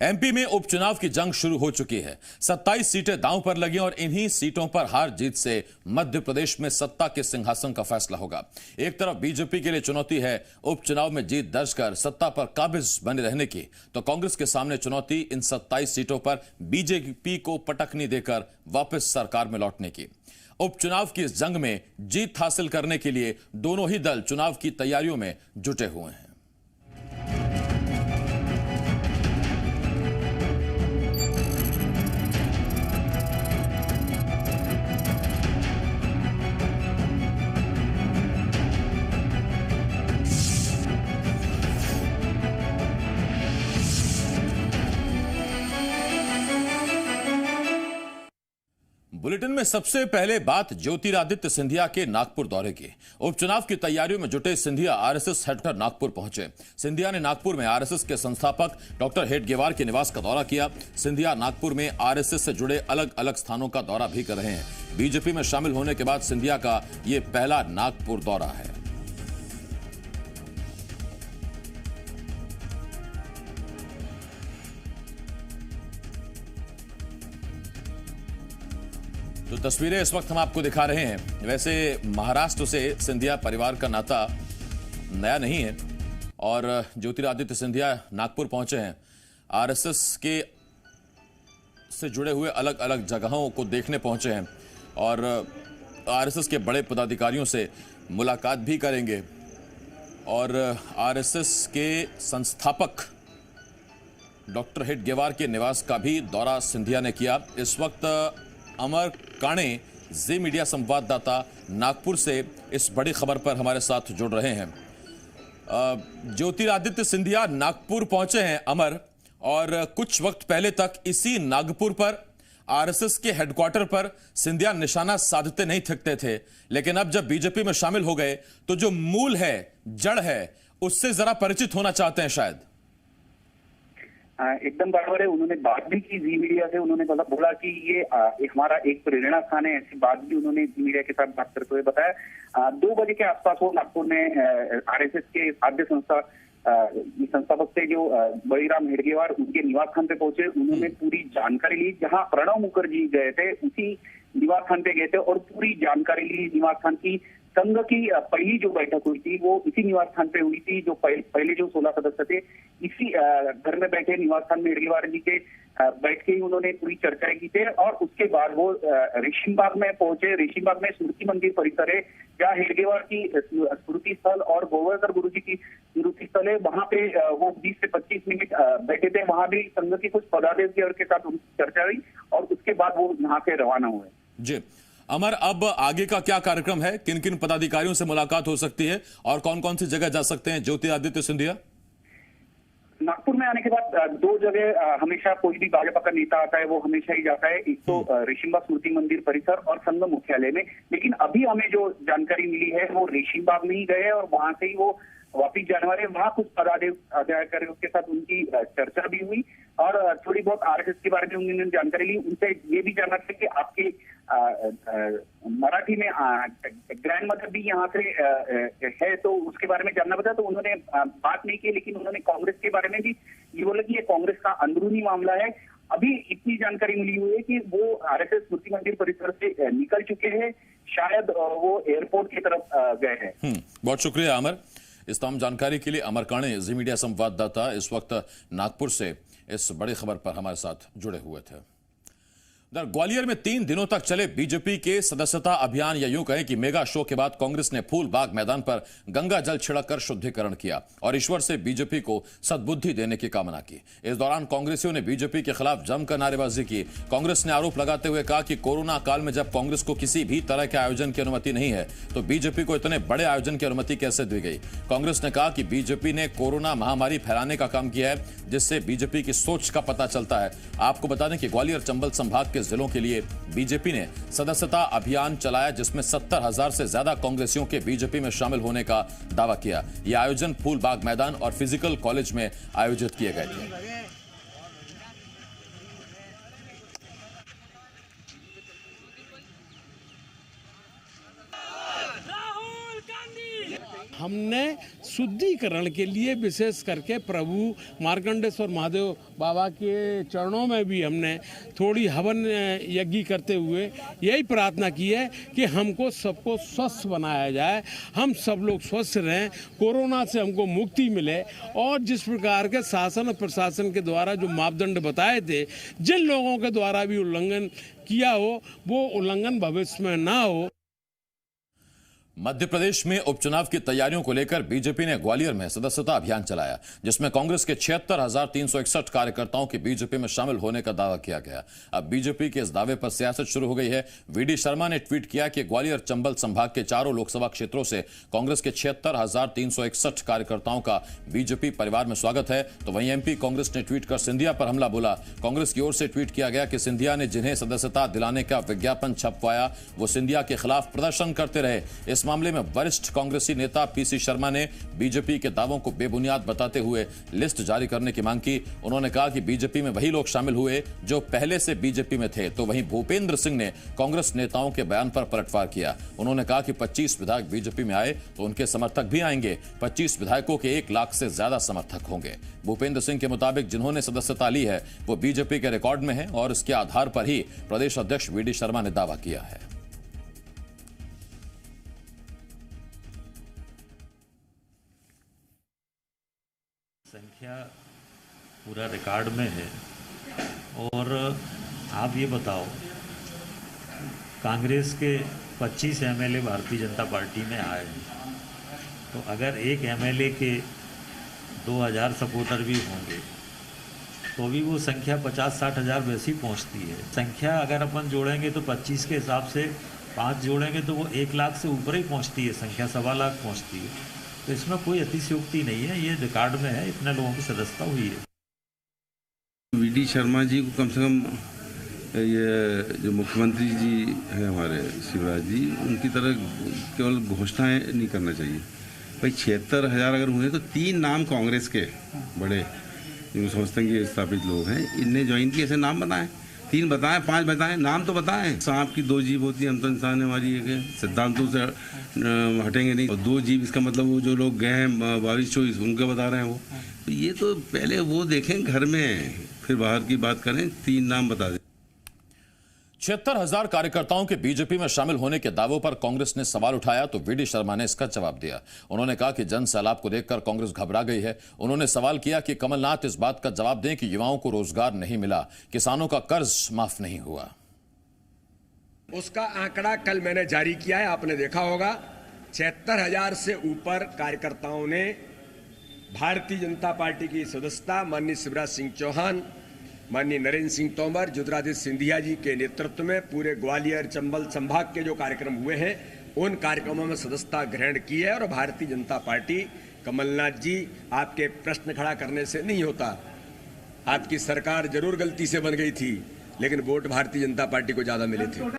MP में उपचुनाव की जंग शुरू हो चुकी है। 27 सीटें दांव पर लगी और इन्हीं सीटों पर हार जीत से मध्य प्रदेश में सत्ता के सिंहासन का फैसला होगा। एक तरफ बीजेपी के लिए चुनौती है उपचुनाव में जीत दर्ज कर सत्ता पर काबिज बने रहने की, तो कांग्रेस के सामने चुनौती इन 27 सीटों पर बीजेपी को पटकनी देकर वापस सरकार में लौटने की। उपचुनाव की इस जंग में जीत हासिल करने के लिए दोनों ही दल चुनाव की तैयारियों में जुटे हुए हैं। बुलेटिन में सबसे पहले बात ज्योतिरादित्य सिंधिया के नागपुर दौरे की। उपचुनाव की तैयारियों में जुटे सिंधिया आरएसएस हेडक्वार्टर नागपुर पहुंचे। सिंधिया ने नागपुर में आरएसएस के संस्थापक डॉक्टर हेडगेवार के निवास का दौरा किया। सिंधिया नागपुर में आरएसएस से जुड़े अलग अलग स्थानों का दौरा भी कर रहे हैं। बीजेपी में शामिल होने के बाद सिंधिया का यह पहला नागपुर दौरा है। तो तस्वीरें इस वक्त हम आपको दिखा रहे हैं। वैसे महाराष्ट्र से सिंधिया परिवार का नाता नया नहीं है और ज्योतिरादित्य सिंधिया नागपुर पहुंचे हैं। आरएसएस के से जुड़े हुए अलग अलग जगहों को देखने पहुंचे हैं और आरएसएस के बड़े पदाधिकारियों से मुलाकात भी करेंगे और आरएसएस के संस्थापक डॉक्टर हेडगेवार के निवास का भी दौरा सिंधिया ने किया। इस वक्त अमर काणे जी मीडिया संवाददाता नागपुर से इस बड़ी खबर पर हमारे साथ जुड़ रहे हैं। ज्योतिरादित्य सिंधिया नागपुर पहुंचे हैं अमर, और कुछ वक्त पहले तक इसी नागपुर पर आरएसएस के हेडक्वार्टर पर सिंधिया निशाना साधते नहीं थकते थे, लेकिन अब जब बीजेपी में शामिल हो गए तो जो मूल है, जड़ है, उससे जरा परिचित होना चाहते हैं शायद। एकदम बराबर है। उन्होंने बात भी की जी मीडिया से। उन्होंने बोला कि ये हमारा एक प्रेरणा स्थान है। ऐसी बात भी उन्होंने जी मीडिया के साथ बात करते हुए बताया। 2 बजे के आसपास वो नागपुर में आरएसएस के आद्य संस्थापक थे जो बळीराम हेडगेवार, उनके निवास स्थान पे पहुंचे। उन्होंने पूरी जानकारी ली। जहां प्रणब मुखर्जी गए थे उसी निवास स्थान पे गए थे और पूरी जानकारी ली निवास स्थान की। संघ की पहली जो बैठक हुई थी वो इसी निवास स्थान पे हुई थी। जो पहले जो 16 सदस्य थे इसी घर में बैठे निवास स्थान में हेडगेवार जी के बैठ के ही उन्होंने पूरी चर्चाएं की थी। और उसके बाद वो रेशीमबाग में पहुंचे। रेशीमबाग में स्मृति मंदिर परिसर है जहाँ हेडगेवार की स्मृति स्थल और गोवरकर गुरु जी की स्मृति स्थल है। वहां पे वो 20 से 25 मिनट बैठे थे। वहां भी संघ के कुछ पदाधिकारियों के साथ उनकी चर्चा हुई और उसके बाद वो यहाँ से रवाना हुए। जी अमर, अब आगे का क्या कार्यक्रम है? किन किन पदाधिकारियों से मुलाकात हो सकती है और कौन कौन सी जगह जा सकते हैं ज्योतिरादित्य सिंधिया? नागपुर में आने के बाद 2 जगह हमेशा कोई भी भाजपा का नेता आता है वो हमेशा ही जाता है। एक तो रेशीमबाग स्मृति मंदिर परिसर और संघ मुख्यालय में। लेकिन अभी हमें जो जानकारी मिली है वो रेशीमबाग में ही गए और वहां से ही वो वापिस जाने वाले। वहां कुछ पदाधिकारियों के साथ उनकी चर्चा भी हुई और थोड़ी बहुत आरएसएस के बारे में उन्होंने जानकारी ली। उनसे ये भी जानना था कि आपके मराठी में ग्रैंड मदर भी यहाँ से है तो उसके बारे में जानना पड़ा। तो उन्होंने बात नहीं की, लेकिन उन्होंने कांग्रेस के बारे में भी ये बोला कि ये कांग्रेस का अंदरूनी मामला है। अभी इतनी जानकारी मिली हुई है कि वो आरएसएस स्मृति मंदिर परिसर से निकल चुके हैं। शायद वो एयरपोर्ट की तरफ गए हैं। बहुत शुक्रिया अमर, इस तमाम जानकारी के लिए। अमर काणे जी मीडिया संवाददाता इस वक्त नागपुर से इस बड़ी खबर पर हमारे साथ जुड़े हुए थे। ग्वालियर में 3 दिनों तक चले बीजेपी के सदस्यता अभियान, या यूं कहें कि मेगा शो के बाद कांग्रेस ने फूलबाग मैदान पर गंगा जल छिड़ककर शुद्धिकरण किया और ईश्वर से बीजेपी को सद्बुद्धि देने की कामना की। इस दौरान कांग्रेसियों ने बीजेपी के खिलाफ जमकर नारेबाजी की। कांग्रेस ने आरोप लगाते हुए कहा कि कोरोना काल में जब कांग्रेस को किसी भी तरह के आयोजन की अनुमति नहीं है तो बीजेपी को इतने बड़े आयोजन की अनुमति कैसे दी गई। कांग्रेस ने कहा कि बीजेपी ने कोरोना महामारी फैलाने का काम किया है, जिससे बीजेपी की सोच का पता चलता है। आपको बता दें कि ग्वालियर चंबल संभाग के जिलों के लिए बीजेपी ने सदस्यता अभियान चलाया, जिसमें 70,000 से ज्यादा कांग्रेसियों के बीजेपी में शामिल होने का दावा किया। यह आयोजन फूलबाग मैदान और फिजिकल कॉलेज में आयोजित किए गए थे। हमने शुद्धिकरण के लिए विशेष करके प्रभु मार्कंडेश्वर महादेव बाबा के चरणों में भी हमने थोड़ी हवन यज्ञ करते हुए यही प्रार्थना की है कि हमको सबको स्वस्थ बनाया जाए, हम सब लोग स्वस्थ रहें, कोरोना से हमको मुक्ति मिले और जिस प्रकार के शासन और प्रशासन के द्वारा जो मापदंड बताए थे, जिन लोगों के द्वारा भी उल्लंघन किया हो वो उल्लंघन भविष्य में ना हो। मध्य प्रदेश में उपचुनाव की तैयारियों को लेकर बीजेपी ने ग्वालियर में सदस्यता अभियान चलाया, जिसमें कांग्रेस के 76,361 कार्यकर्ताओं के बीजेपी में शामिल होने का दावा किया गया। अब बीजेपी के इस दावे पर सियासत शुरू हो गई है। वीडी शर्मा ने ट्वीट किया कि ग्वालियर चंबल संभाग के चारों लोकसभा क्षेत्रों से कांग्रेस के 76,361 कार्यकर्ताओं का बीजेपी परिवार में स्वागत है। तो वहीं एमपी कांग्रेस ने ट्वीट कर सिंधिया पर हमला बोला। कांग्रेस की ओर से ट्वीट किया गया कि सिंधिया ने जिन्हें सदस्यता दिलाने का विज्ञापन छपवाया वो सिंधिया के खिलाफ प्रदर्शन करते रहे। इस मामले में वरिष्ठ कांग्रेसी नेता पीसी शर्मा ने बीजेपी के दावों को बेबुनियाद बताते हुए लिस्ट जारी करने की मांग की। उन्होंने कहा कि बीजेपी में वही लोग शामिल हुए जो पहले से बीजेपी में थे। तो वहीं भूपेंद्र सिंह ने कांग्रेस नेताओं के बयान पर पलटवार किया। उन्होंने कहा कि 25 विधायक बीजेपी में आए तो उनके समर्थक भी आएंगे। 25 विधायकों के 1 लाख से ज्यादा समर्थक होंगे। भूपेंद्र सिंह के मुताबिक जिन्होंने सदस्यता ली है वो बीजेपी के रिकॉर्ड में है और इसके आधार पर ही प्रदेश अध्यक्ष वीडी शर्मा ने दावा किया है। संख्या पूरा रिकॉर्ड में है। और आप ये बताओ, कांग्रेस के 25 एमएलए भारतीय जनता पार्टी में आए हैं, तो अगर एक एमएलए के 2000 सपोर्टर भी होंगे तो भी वो संख्या 50-60 हज़ार वैसी पहुंचती है। संख्या अगर अपन जोड़ेंगे तो 25 के हिसाब से 5 जोड़ेंगे तो वो 1 लाख से ऊपर ही पहुंचती है, संख्या 1.25 लाख पहुंचती है। तो इसमें कोई अतिशयोक्ति नहीं है, ये रिकॉर्ड में है, इतने लोगों की सदस्यता हुई है। वीडी शर्मा जी को कम से कम ये जो मुख्यमंत्री जी हैं हमारे शिवराज जी, उनकी तरह केवल घोषणाएं नहीं करना चाहिए। भाई 76,000 अगर हुए तो 3 नाम कांग्रेस के बड़े जो समझते हैं कि स्थापित लोग हैं, इनने ज्वाइन किए, ऐसे नाम बताएं, 3 बताएं, 5 बताएं, नाम तो बताएं। सांप की 2 जीभ होती है, हम तो इंसान है, हमारी एक है, सिद्धांतों से हटेंगे नहीं। और 2 जीभ इसका मतलब वो जो लोग गए हैं 22-24 उनके बता रहे हैं वो। तो ये तो पहले वो देखें घर में, फिर बाहर की बात करें। 3 नाम बता दें। 76,000 कार्यकर्ताओं के बीजेपी में शामिल होने के दावों पर कांग्रेस ने सवाल उठाया तो वीडी शर्मा ने इसका जवाब दिया। उन्होंने कहा कि जन सैलाब को देखकर कांग्रेस घबरा गई है। उन्होंने सवाल किया कि कमलनाथ इस बात का जवाब दें कि युवाओं को रोजगार नहीं मिला, किसानों का कर्ज माफ नहीं हुआ। उसका आंकड़ा कल मैंने जारी किया है, आपने देखा होगा। 76,000 से ऊपर कार्यकर्ताओं ने भारतीय जनता पार्टी की सदस्यता माननीय शिवराज सिंह चौहान, माननीय नरेंद्र सिंह तोमर, ज्योतिरादित्य सिंधिया जी के नेतृत्व में पूरे ग्वालियर चंबल संभाग के जो कार्यक्रम हुए हैं उन कार्यक्रमों में सदस्यता ग्रहण की है। और भारतीय जनता पार्टी, कमलनाथ जी, आपके प्रश्न खड़ा करने से नहीं होता। आपकी सरकार जरूर गलती से बन गई थी, लेकिन वोट भारतीय जनता पार्टी को ज्यादा मिले थे।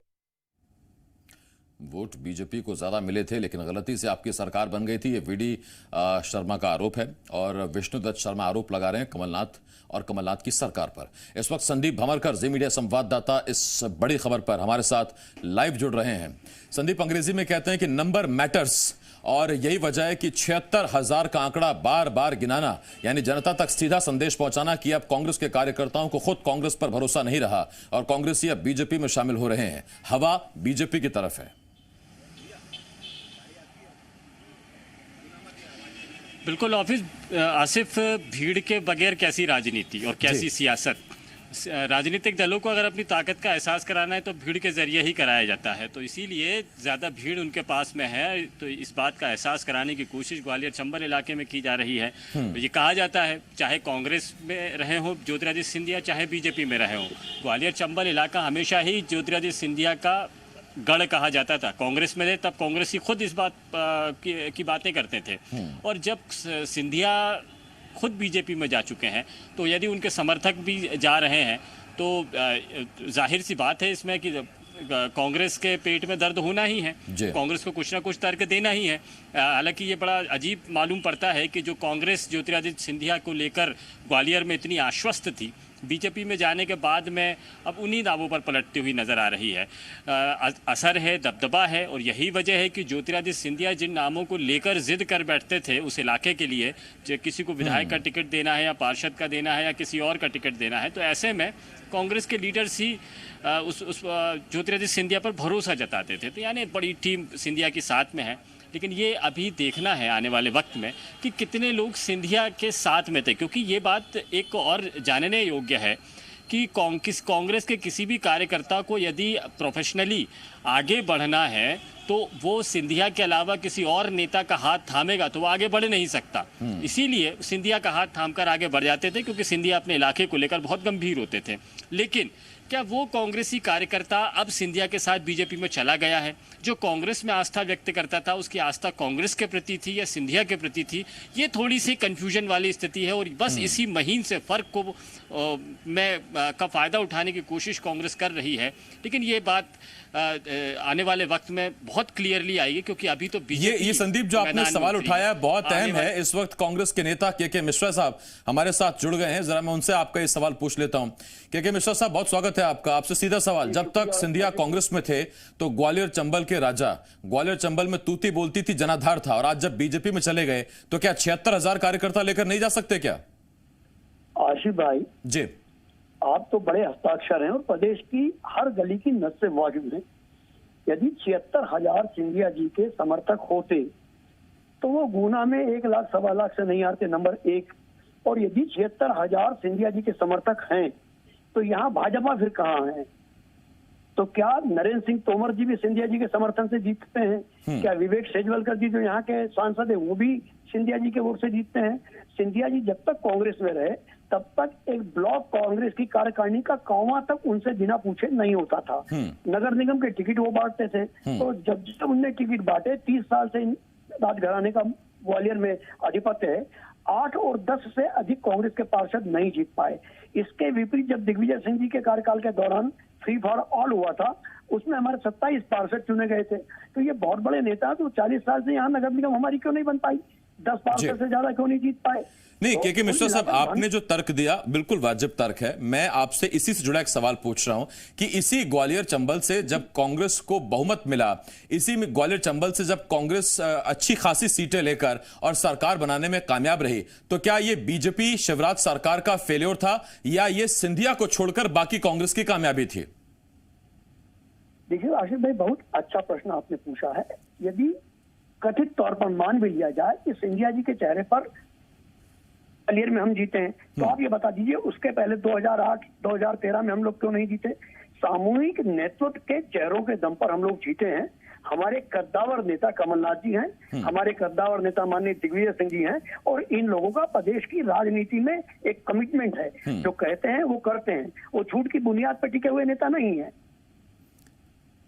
वोट बीजेपी को ज्यादा मिले थे लेकिन गलती से आपकी सरकार बन गई थी, ये वीडी शर्मा का आरोप है। और विष्णुदत्त शर्मा आरोप लगा रहे हैं कमलनाथ और कमलनाथ की सरकार पर। इस वक्त संदीप भंवरकर, जी मीडिया संवाददाता, इस बड़ी खबर पर हमारे साथ लाइव जुड़ रहे हैं। संदीप, अंग्रेजी में कहते हैं कि नंबर मैटर्स, और यही वजह है कि 76,000 का आंकड़ा बार बार गिनाना, यानी जनता तक सीधा संदेश पहुंचाना कि अब कांग्रेस के कार्यकर्ताओं को खुद कांग्रेस पर भरोसा नहीं रहा और कांग्रेसी अब बीजेपी में शामिल हो रहे हैं। हवा बीजेपी की तरफ है। बिल्कुल आसिफ, भीड़ के बगैर कैसी राजनीति और कैसी सियासत। राजनीतिक दलों को अगर अपनी ताकत का एहसास कराना है तो भीड़ के जरिए ही कराया जाता है। तो इसीलिए ज़्यादा भीड़ उनके पास में है, तो इस बात का एहसास कराने की कोशिश ग्वालियर चंबल इलाके में की जा रही है। तो ये कहा जाता है, चाहे कांग्रेस में रहे हो ज्योतिरादित्य सिंधिया, चाहे बीजेपी में रहे हो, ग्वालियर चंबल इलाका हमेशा ही ज्योतिरादित्य सिंधिया का गढ़ कहा जाता था। कांग्रेस में थे तब कांग्रेसी खुद इस बात की बातें करते थे, और जब सिंधिया खुद बीजेपी में जा चुके हैं तो यदि उनके समर्थक भी जा रहे हैं तो जाहिर सी बात है इसमें कि कांग्रेस के पेट में दर्द होना ही है, कांग्रेस को कुछ ना कुछ तर्क देना ही है। हालांकि ये बड़ा अजीब मालूम पड़ता है कि जो कांग्रेस ज्योतिरादित्य सिंधिया को लेकर ग्वालियर में इतनी आश्वस्त थी, बीजेपी में जाने के बाद में अब उन्हीं दावों पर पलटती हुई नजर आ रही है। असर है, दबदबा है, और यही वजह है कि ज्योतिरादित्य सिंधिया जिन नामों को लेकर जिद कर बैठते थे उस इलाके के लिए, किसी को विधायक का टिकट देना है या पार्षद का देना है या किसी और का टिकट देना है, तो ऐसे में कांग्रेस के लीडर्स ही उस ज्योतिरादित्य सिंधिया पर भरोसा जताते थे। तो यानी बड़ी टीम सिंधिया के साथ में है, लेकिन ये अभी देखना है आने वाले वक्त में कि कितने लोग सिंधिया के साथ में थे, क्योंकि ये बात एक और जानने योग्य है कि कांग्रेस के किसी भी कार्यकर्ता को यदि प्रोफेशनली आगे बढ़ना है तो वो सिंधिया के अलावा किसी और नेता का हाथ थामेगा तो वो आगे बढ़ नहीं सकता। इसीलिए सिंधिया का हाथ थामकर आगे बढ़ जाते थे, क्योंकि सिंधिया अपने इलाके को लेकर बहुत गंभीर होते थे। लेकिन क्या वो कांग्रेसी कार्यकर्ता अब सिंधिया के साथ बीजेपी में चला गया है? जो कांग्रेस में आस्था व्यक्त करता था उसकी आस्था कांग्रेस के प्रति थी या सिंधिया के प्रति थी? ये थोड़ी सी कंफ्यूजन वाली स्थिति है, और बस इसी महीन से फर्क को का फायदा उठाने की कोशिश कांग्रेस कर रही है। लेकिन ये बात आने वाले वक्त में बहुत क्लियरली आएगी, क्योंकि अभी तो ये संदीप जो आपने सवाल उठाया बहुत अहम है। इस वक्त कांग्रेस के नेता के मिश्रा साहब हमारे साथ जुड़ गए हैं, जरा मैं उनसे आपका ये सवाल पूछ लेता हूं। के मिश्रा साहब, बहुत स्वागत है आपका। आपसे सीधा सवाल, जब तक सिंधिया कांग्रेस में थे तो ग्वालियर चंबल के राजा, ग्वालियर चंबल में तूती बोलती थी जनाधार था, और आज जब बीजेपी में चले गए तो क्या 76,000 कार्यकर्ता लेकर नहीं जा सकते क्या? आशिफ भाई जी, आप तो बड़े हस्ताक्षर हैं और प्रदेश की हर गली की नस से वाकिफ हैं। यदि 76,000 सिंधिया जी के समर्थक होते तो वो गुना में 1 लाख सवा लाख से नहीं आते, नंबर 1। और यदि 76,000 सिंधिया जी के समर्थक हैं तो यहाँ भाजपा फिर कहाँ है? तो क्या नरेंद्र सिंह तोमर जी भी सिंधिया जी के समर्थन से जीतते हैं? क्या विवेक सेजवलकर जी जो यहाँ के सांसद है वो भी सिंधिया जी के वोट से जीतते हैं? सिंधिया जी जब तक कांग्रेस में रहे तब तक एक ब्लॉक कांग्रेस की कार्यकारिणी का कौवा तक उनसे बिना पूछे नहीं होता था। नगर निगम के टिकट वो बांटते थे, तो जब जब उनने टिकट बांटे, 30 साल से राजघराने का ग्वालियर में आधिपत्य है, 8 और 10 से अधिक कांग्रेस के पार्षद नहीं जीत पाए। इसके विपरीत जब दिग्विजय सिंह जी के कार्यकाल के दौरान फ्री फॉर ऑल हुआ था, उसमें हमारे 27 पार्षद चुने गए थे। तो ये बहुत बड़े नेता, तो 40 साल से यहाँ नगर निगम हमारी क्यों नहीं बन पाई? 10 पार्षद से ज्यादा क्यों नहीं जीत पाए? नहीं, के मिश्रा साहब, आपने जो तर्क दिया बिल्कुल वाजिब तर्क है। मैं आपसे इसी से जुड़ा एक सवाल पूछ रहा हूं कि इसी ग्वालियर चंबल से जब कांग्रेस को बहुमत मिला, इसी में ग्वालियर चंबल से जब कांग्रेस अच्छी खासी सीटें लेकर और सरकार बनाने में कामयाब रही, तो क्या ये बीजेपी शिवराज सरकार का फेल्योर था या ये सिंधिया को छोड़कर बाकी कांग्रेस की कामयाबी थी? देखिए आशिफ भाई, बहुत अच्छा प्रश्न आपने पूछा है। यदि कथित तौर पर मान भी लिया जाए कि सिंधिया जी के चेहरे पर ग्वालियर में हम जीते हैं, तो आप ये बता दीजिए उसके पहले 2008, 2013 में हम लोग क्यों नहीं जीते? सामूहिक नेतृत्व के चेहरों के दम पर हम लोग जीते हैं। हमारे कद्दावर नेता कमलनाथ जी हैं, हमारे कद्दावर नेता माननीय दिग्विजय सिंह जी हैं, और इन लोगों का प्रदेश की राजनीति में एक कमिटमेंट है। जो कहते हैं वो करते हैं, वो झूठ की बुनियाद पर टिके हुए नेता नहीं है।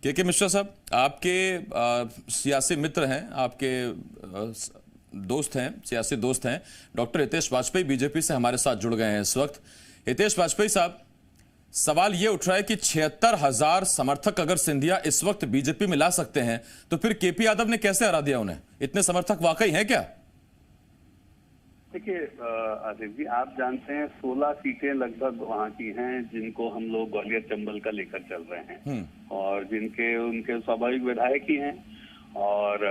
के मिश्रा साहब, आपके सियासी मित्र हैं, आपके दोस्त हैं, सियासी दोस्त हैं, डॉक्टर हितेश वाजपेयी बीजेपी से हमारे साथ जुड़ गए हैं इस वक्त। हितेश वाजपेयी साहब, सवाल ये उठ रहा है कि 76,000 समर्थक अगर सिंधिया इस वक्त बीजेपी में ला सकते हैं तो फिर केपी यादव ने कैसे हरा दिया उन्हें? इतने समर्थक वाकई हैं क्या? देखिए आसिफ जी, आप जानते हैं 16 सीटें लगभग वहाँ की हैं जिनको हम लोग ग्वालियर चंबल का लेकर चल रहे हैं, और जिनके उनके स्वाभाविक विधायक ही हैं। और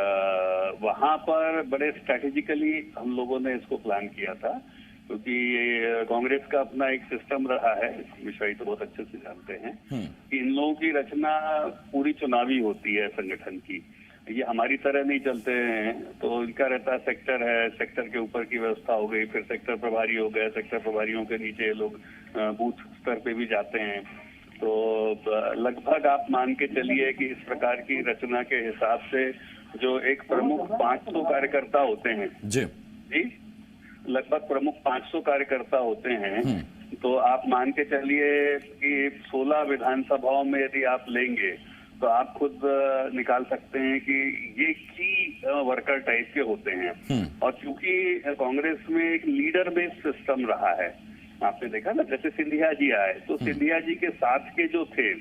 वहाँ पर बड़े स्ट्रैटेजिकली हम लोगों ने इसको प्लान किया था, क्योंकि कांग्रेस का अपना एक सिस्टम रहा है, विषय तो बहुत अच्छे से जानते हैं कि इन लोगों की रचना पूरी चुनावी होती है संगठन की। ये हमारी तरह नहीं चलते हैं, तो इनका रहता है सेक्टर है, सेक्टर के ऊपर की व्यवस्था हो गई, फिर सेक्टर प्रभारी हो गए, सेक्टर प्रभारियों के नीचे लोग बूथ स्तर पे भी जाते हैं। तो लगभग आप मान के चलिए कि इस प्रकार की रचना के हिसाब से जो एक प्रमुख 500 कार्यकर्ता होते हैं जी, लगभग प्रमुख 500 कार्यकर्ता होते हैं, तो आप मान के चलिए कि 16 विधानसभाओं में यदि आप लेंगे तो आप खुद निकाल सकते हैं कि ये की वर्कर टाइप के होते हैं। और क्योंकि कांग्रेस में एक लीडर बेस्ड सिस्टम रहा है, आपने देखा ना, जैसे सिंधिया जी आए तो सिंधिया जी के साथ के जो थे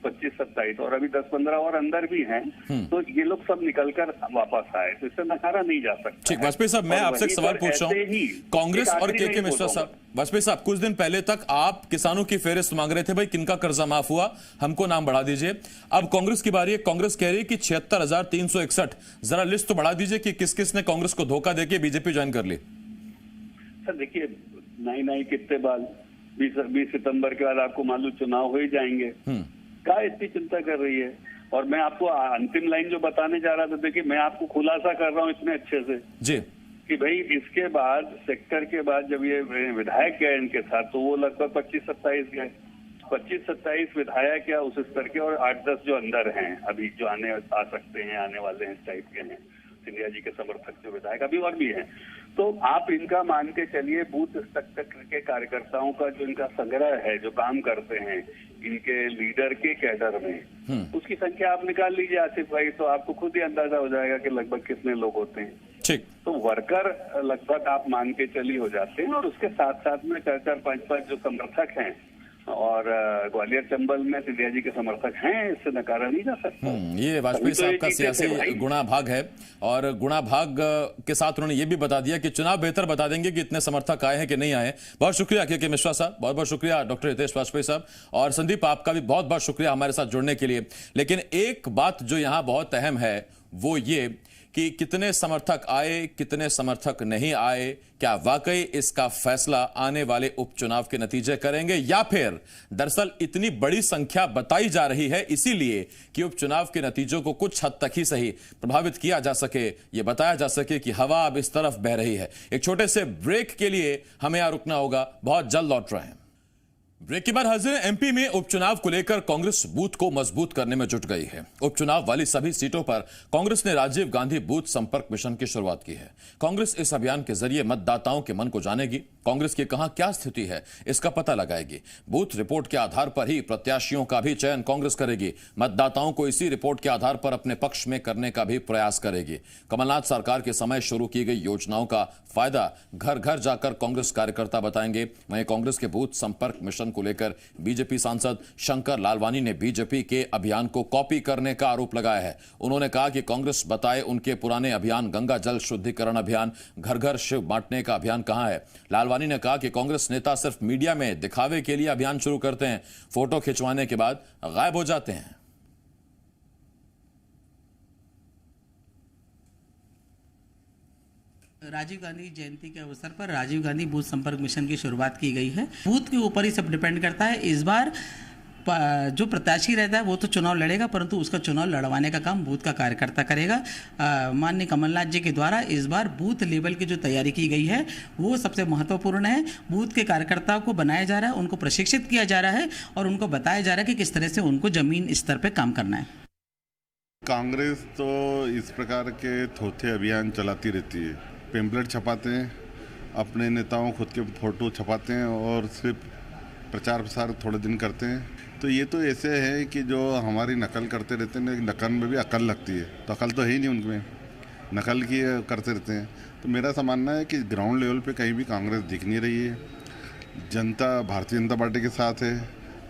25-27 और अभी 10-15 और अंदर भी हैं, तो ये लोग सब निकलकर वापस आए, तो इससे नकारा नहीं जा सकता। ठीक, वाजपेयी साहब मैं आपसे एक सवाल पूछ रहा हूँ, कांग्रेस और के मिश्रा साहब, वाजपेयी साहब कुछ दिन पहले तक आप किसानों की फेहरिस्त मांग रहे थे, भाई किनका कर्जा माफ हुआ, हमको नाम बढ़ा दीजिए। अब कांग्रेस की बारी है, कांग्रेस कह रही है कि 76,361, जरा लिस्ट तो बढ़ा दीजिए कि किस किस ने कांग्रेस को धोखा देके बीजेपी ज्वाइन कर ली। सर देखिए, नहीं कितने बाद 20 सितंबर के बाद आपको मालूम चुनाव हो ही जाएंगे, क्या इतनी चिंता कर रही है। और मैं आपको अंतिम लाइन जो बताने जा रहा था, देखिए मैं आपको खुलासा कर रहा हूँ इतने अच्छे से जी कि भाई इसके बाद सेक्टर के बाद जब ये विधायक गए इनके साथ, तो वो लगभग 25-27 गए, 25-27 विधायक या उस स्तर के, और 8-10 जो अंदर हैं अभी जो आ सकते हैं, आने वाले हैं, इस टाइप के हैं सिंधिया जी के समर्थक जो विधायक अभी और भी हैं। तो आप इनका मान के चलिए बूथ स्तर तक के कार्यकर्ताओं का जो इनका संग्रह है, जो काम करते हैं इनके लीडर के कैडर में, उसकी संख्या आप निकाल लीजिए आसिफ भाई, तो आपको खुद ही अंदाजा हो जाएगा कि लगभग कितने लोग होते हैं। ठीक, तो वर्कर लगभग आप मान के चली हो जाते हैं, और उसके साथ साथ में 4-4, 5-5 जो समर्थक हैं, और ग्वालियर चंबल में सिंधिया जी के समर्थक हैं, इससे नकारा नहीं जा सकता। ये वाजपेयी साहब का सियासी गुणा भाग है, और गुणा भाग के साथ उन्होंने ये भी बता दिया कि चुनाव बेहतर बता देंगे कि इतने समर्थक आए हैं कि नहीं आए। बहुत शुक्रिया के मिश्रा साहब, बहुत बहुत शुक्रिया डॉक्टर हितेश वाजपेयी साहब, और संदीप आपका भी बहुत बहुत शुक्रिया हमारे साथ जुड़ने के लिए। लेकिन एक बात जो यहाँ बहुत अहम है वो ये कि कितने समर्थक आए, कितने समर्थक नहीं आए, क्या वाकई इसका फैसला आने वाले उपचुनाव के नतीजे करेंगे, या फिर दरअसल इतनी बड़ी संख्या बताई जा रही है इसीलिए कि उपचुनाव के नतीजों को कुछ हद तक ही सही प्रभावित किया जा सके, ये बताया जा सके कि हवा अब इस तरफ बह रही है। एक छोटे से ब्रेक के लिए हमें यहां रुकना होगा, बहुत जल्द लौट रहे हैं। ब्रेक के बाद हाजिर एमपी में उपचुनाव को लेकर कांग्रेस बूथ को मजबूत करने में जुट गई है। उपचुनाव वाली सभी सीटों पर कांग्रेस ने राजीव गांधी बूथ संपर्क मिशन की शुरुआत की है। कांग्रेस इस अभियान के जरिए मतदाताओं के मन को जानेगी, कांग्रेस की कहां क्या स्थिति है इसका पता लगाएगी। बूथ रिपोर्ट के आधार पर ही प्रत्याशियों का भी चयन कांग्रेस करेगी। मतदाताओं को इसी रिपोर्ट के आधार पर अपने पक्ष में करने का भी प्रयास करेगी। कमलनाथ सरकार के समय शुरू की गई योजनाओं का फायदा घर घर जाकर कांग्रेस कार्यकर्ता बताएंगे। वहीं कांग्रेस के बूथ संपर्क मिशन को लेकर बीजेपी सांसद शंकर लालवानी ने बीजेपी के अभियान को कॉपी करने का आरोप लगाया है। उन्होंने कहा कि कांग्रेस बताए उनके पुराने अभियान गंगा जल शुद्धिकरण अभियान, घर घर शिव बांटने का अभियान कहां है। लालवानी ने कहा कि कांग्रेस नेता सिर्फ मीडिया में दिखावे के लिए अभियान शुरू करते हैं, फोटो खिंचवाने के बाद गायब हो जाते हैं। राजीव गांधी जयंती के अवसर पर राजीव गांधी बूथ संपर्क मिशन की शुरुआत की गई है। बूथ के ऊपर ही सब डिपेंड करता है। इस बार जो प्रत्याशी रहता है वो तो चुनाव लड़ेगा, परंतु उसका चुनाव लड़वाने का काम बूथ का कार्यकर्ता करेगा। माननीय कमलनाथ जी के द्वारा इस बार बूथ लेवल की जो तैयारी की गई है वो सबसे महत्वपूर्ण है। बूथ के कार्यकर्ताओं को बनाया जा रहा है, उनको प्रशिक्षित किया जा रहा है और उनको बताया जा रहा है कि किस तरह से उनको जमीन स्तर पर काम करना है। कांग्रेस तो इस प्रकार के थोथे अभियान चलाती रहती है। पेम्पलेट छपाते हैं, अपने नेताओं खुद के फोटो छपाते हैं और सिर्फ प्रचार प्रसार थोड़े दिन करते हैं। तो ये तो ऐसे है कि जो हमारी नकल करते रहते हैं, नकल में भी अकल लगती है, तो अकल तो है ही नहीं उनमें, नकल की करते रहते हैं। तो मेरा ऐसा मानना है कि ग्राउंड लेवल पे कहीं भी कांग्रेस दिख नहीं रही है। जनता भारतीय जनता पार्टी के साथ है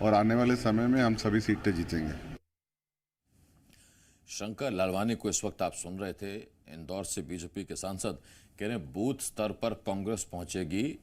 और आने वाले समय में हम सभी सीटें जीतेंगे। शंकर लालवानी को इस वक्त आप सुन रहे थे, इंदौर से बीजेपी के सांसद कह रहे हैं बूथ स्तर पर कांग्रेस पहुंचेगी।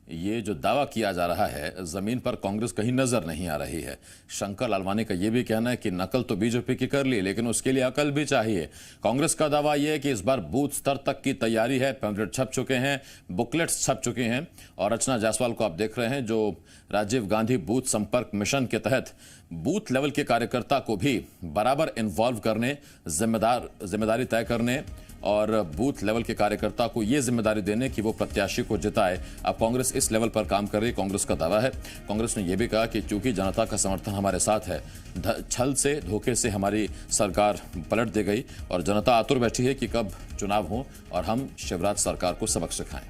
ये जो दावा किया जा रहा है, जमीन पर कांग्रेस कहीं नजर नहीं आ रही है। शंकर लालवानी का यह भी कहना है कि नकल तो बीजेपी की कर ली, लेकिन उसके लिए अकल भी चाहिए। कांग्रेस का दावा यह है कि इस बार बूथ स्तर तक की तैयारी है, पैम्फलेट छप चुके हैं, बुकलेट्स छप चुके हैं। और रचना जायसवाल को आप देख रहे हैं जो राजीव गांधी बूथ संपर्क मिशन के तहत बूथ लेवल के कार्यकर्ता को भी बराबर इन्वॉल्व करने, जिम्मेदारी तय करने और बूथ लेवल के कार्यकर्ता को यह जिम्मेदारी देने कि वो प्रत्याशी को जिताए। अब कांग्रेस इस लेवल पर काम कर रही है, कांग्रेस का दावा है। कांग्रेस ने यह भी कहा कि चूंकि जनता का समर्थन हमारे साथ है, छल से धोखे से हमारी सरकार पलट दी गई और जनता आतुर बैठी है कि कब चुनाव हो और हम शिवराज सरकार को सबक सिखाएं।